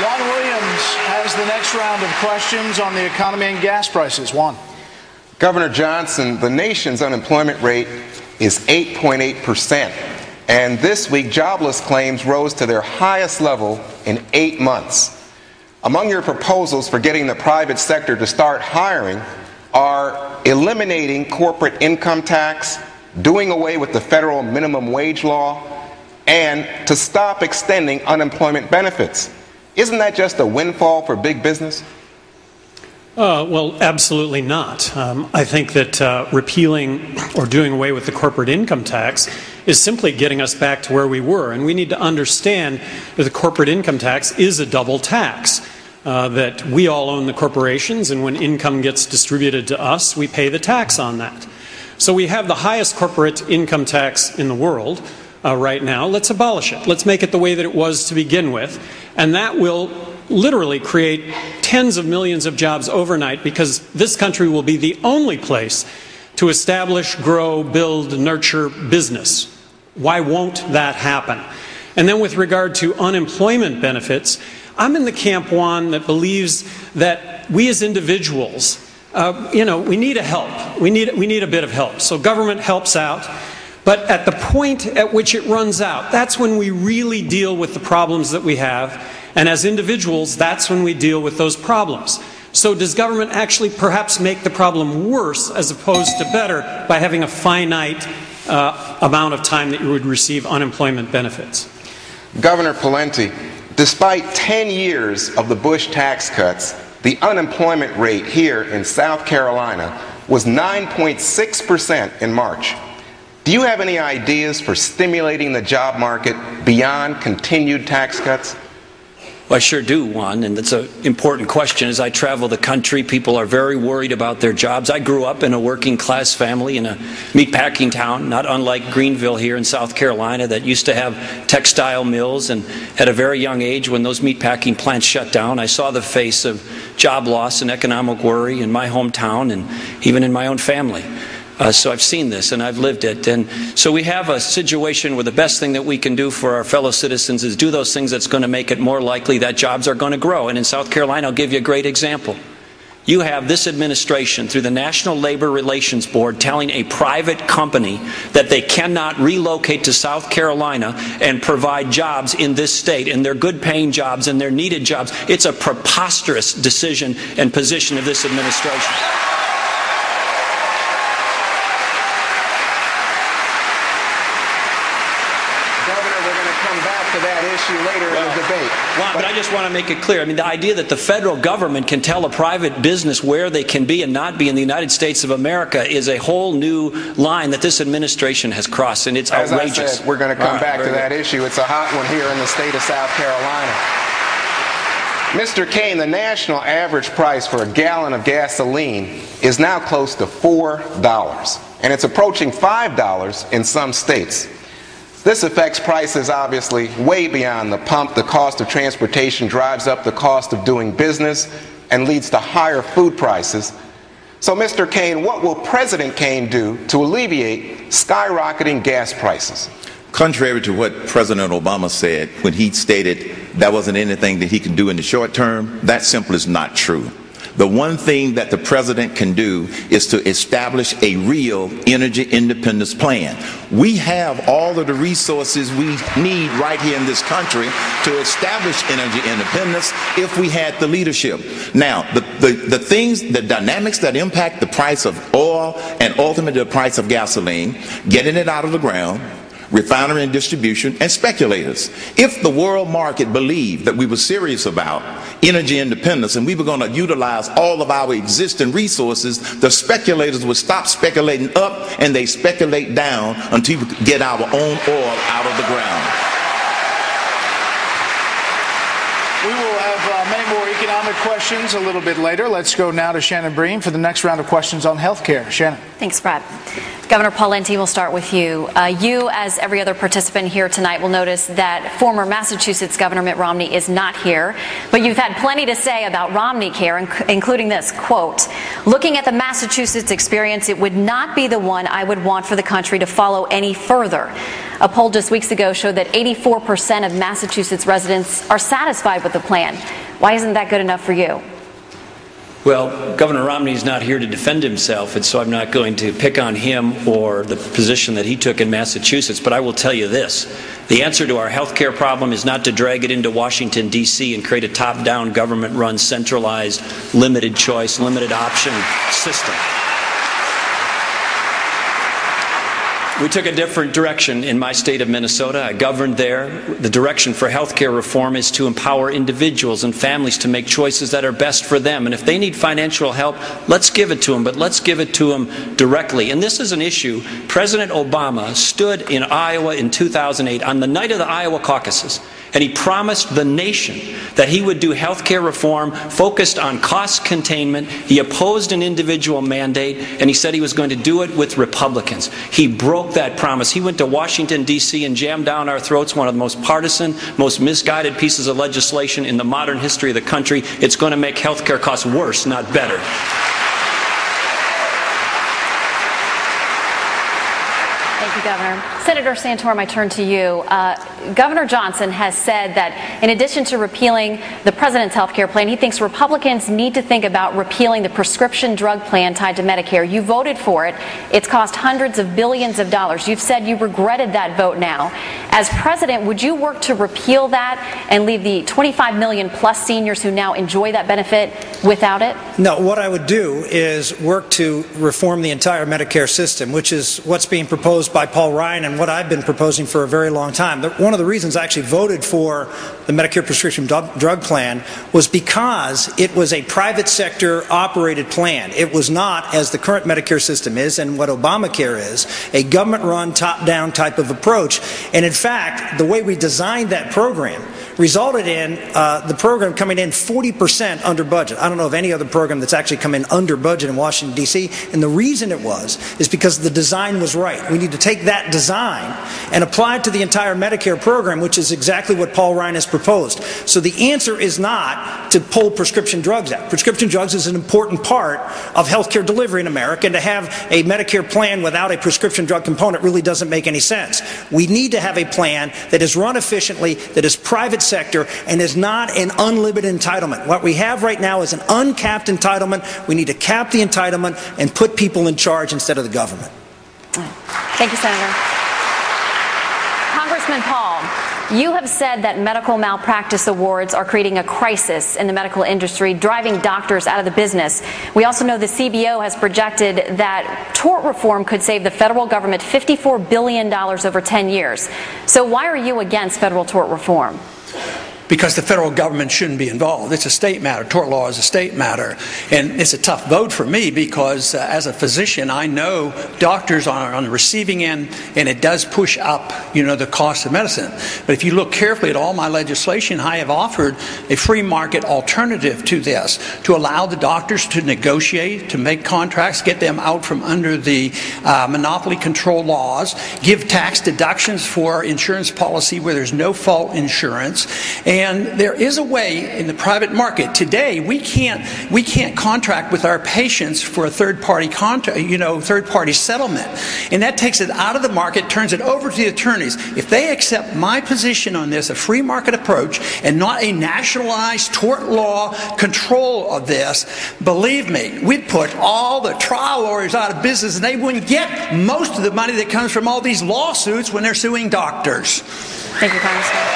Juan Williams has the next round of questions on the economy and gas prices. Juan. Governor Johnson, the nation's unemployment rate is 8.8%, and this week jobless claims rose to their highest level in 8 months. Among your proposals for getting the private sector to start hiring are eliminating corporate income tax, doing away with the federal minimum wage law, and to stop extending unemployment benefits. Isn't that just a windfall for big business? Well, absolutely not. I think that repealing or doing away with the corporate income tax is simply getting us back to where we were. And we need to understand that the corporate income tax is a double tax, that we all own the corporations, and when income gets distributed to us, we pay the tax on that. So we have the highest corporate income tax in the world right now. Let's abolish it. Let's make it the way that it was to begin with. And that will literally create tens of millions of jobs overnight, because this country will be the only place to establish, grow, build, nurture business. Why won't that happen? And then with regard to unemployment benefits, I'm in the camp, Juan, that believes that we as individuals, we need a help. We need a bit of help. So government helps out. But at the point at which it runs out, that's when we really deal with the problems that we have. And as individuals, that's when we deal with those problems. So does government actually perhaps make the problem worse as opposed to better by having a finite amount of time that you would receive unemployment benefits? Governor Pawlenty, despite 10 years of the Bush tax cuts, the unemployment rate here in South Carolina was 9.6% in March. Do you have any ideas for stimulating the job market beyond continued tax cuts? Well, I sure do, Juan, and that's an important question. As I travel the country, people are very worried about their jobs. I grew up in a working-class family in a meatpacking town, not unlike Greenville here in South Carolina, that used to have textile mills, and at a very young age, when those meatpacking plants shut down, I saw the face of job loss and economic worry in my hometown and even in my own family. So I've seen this and I've lived it. And so we have a situation where the best thing that we can do for our fellow citizens is do those things that's going to make it more likely that jobs are going to grow. And in South Carolina, I'll give you a great example. You have this administration through the National Labor Relations Board telling a private company that they cannot relocate to South Carolina and provide jobs in this state, and they're good paying jobs and they're needed jobs. It's a preposterous decision and position of this administration. Later in the debate. But I just want to make it clear. I mean, the idea that the federal government can tell a private business where they can be and not be in the United States of America is a whole new line that this administration has crossed, and it's outrageous. As I said, we're going to come back to that issue. It's a hot one here in the state of South Carolina. Mr. Cain, the national average price for a gallon of gasoline is now close to $4, and it's approaching $5 in some states. This affects prices, obviously, way beyond the pump. The cost of transportation drives up the cost of doing business and leads to higher food prices. So, Mr. Cain, what will President Cain do to alleviate skyrocketing gas prices? Contrary to what President Obama said when he stated there wasn't anything that he could do in the short term, that simply is not true. The one thing that the president can do is to establish a real energy independence plan. We have all of the resources we need right here in this country to establish energy independence if we had the leadership. Now, the things, the dynamics that impact the price of oil and ultimately the price of gasoline, getting it out of the ground, refinery and distribution, and speculators. If the world market believed that we were serious about energy independence and we were going to utilize all of our existing resources, the speculators would stop speculating up and they speculate down until we get our own oil out of the ground. We will have many more economic questions a little bit later. Let's go now to Shannon Bream for the next round of questions on health care. Shannon. Thanks, Brad. Governor Pawlenty, we'll start with you. You, as every other participant here tonight, will notice that former Massachusetts Governor Mitt Romney is not here, but you've had plenty to say about Romney Care, including this, quote, "Looking at the Massachusetts experience, it would not be the one I would want for the country to follow any further. A poll just weeks ago showed that 84% of Massachusetts residents are satisfied with the plan. Why isn't that good enough for you? Well, Governor Romney's not here to defend himself, and so I'm not going to pick on him or the position that he took in Massachusetts, but I will tell you this. The answer to our health care problem is not to drag it into Washington, D.C. and create a top-down, government-run, centralized, limited choice, limited option system. We took a different direction in my state of Minnesota. I governed there. The direction for health care reform is to empower individuals and families to make choices that are best for them. And if they need financial help, let's give it to them, but let's give it to them directly. And this is an issue. President Obama stood in Iowa in 2008 on the night of the Iowa caucuses, and he promised the nation that he would do health care reform focused on cost containment. He opposed an individual mandate, and he said he was going to do it with Republicans. He broke that promise. He went to Washington, D.C. and jammed down our throats one of the most partisan, most misguided pieces of legislation in the modern history of the country. It's going to make health care costs worse, not better. Thank you, Governor. Senator Santorum, I turn to you. Governor Johnson has said that in addition to repealing the president's health care plan, he thinks Republicans need to think about repealing the prescription drug plan tied to Medicare. You voted for it. It's cost hundreds of billions of dollars. You've said you regretted that vote now. As president, would you work to repeal that and leave the 25 million plus seniors who now enjoy that benefit without it? No, what I would do is work to reform the entire Medicare system, which is what's being proposed by Paul Ryan and what I've been proposing for a very long time. One of the reasons I actually voted for the Medicare prescription drug plan was because it was a private sector operated plan. It was not, as the current Medicare system is and what Obamacare is, a government-run, top-down type of approach. And in fact, the way we designed that program resulted in the program coming in 40% under budget. I don't know of any other program that's actually come in under budget in Washington, D.C. And the reason it was is because the design was right. We need to take that design and apply it to the entire Medicare program, which is exactly what Paul Ryan has proposed. So the answer is not to pull prescription drugs out. Prescription drugs is an important part of health care delivery in America, and to have a Medicare plan without a prescription drug component really doesn't make any sense. We need to have a plan that is run efficiently, that is private sector, and is not an unlimited entitlement. What we have right now is an uncapped entitlement. We need to cap the entitlement and put people in charge instead of the government. Thank you, Senator. Congressman Paul, you have said that medical malpractice awards are creating a crisis in the medical industry, driving doctors out of the business. We also know the CBO has projected that tort reform could save the federal government $54 billion over 10 years. So why are you against federal tort reform? Because the federal government shouldn't be involved. It's a state matter. Tort law is a state matter. And it's a tough vote for me because as a physician, I know doctors are on the receiving end, and it does push up, the cost of medicine. But if you look carefully at all my legislation, I have offered a free market alternative to this, to allow the doctors to negotiate, to make contracts, get them out from under the monopoly control laws, give tax deductions for insurance policy where there's no fault insurance. And there is a way in the private market today. We can't contract with our patients for a third-party third-party settlement, and that takes it out of the market, turns it over to the attorneys. If they accept my position on this, a free market approach, and not a nationalized tort law control of this, believe me, we'd put all the trial lawyers out of business, and they wouldn't get most of the money that comes from all these lawsuits when they're suing doctors. Thank you, Congressman.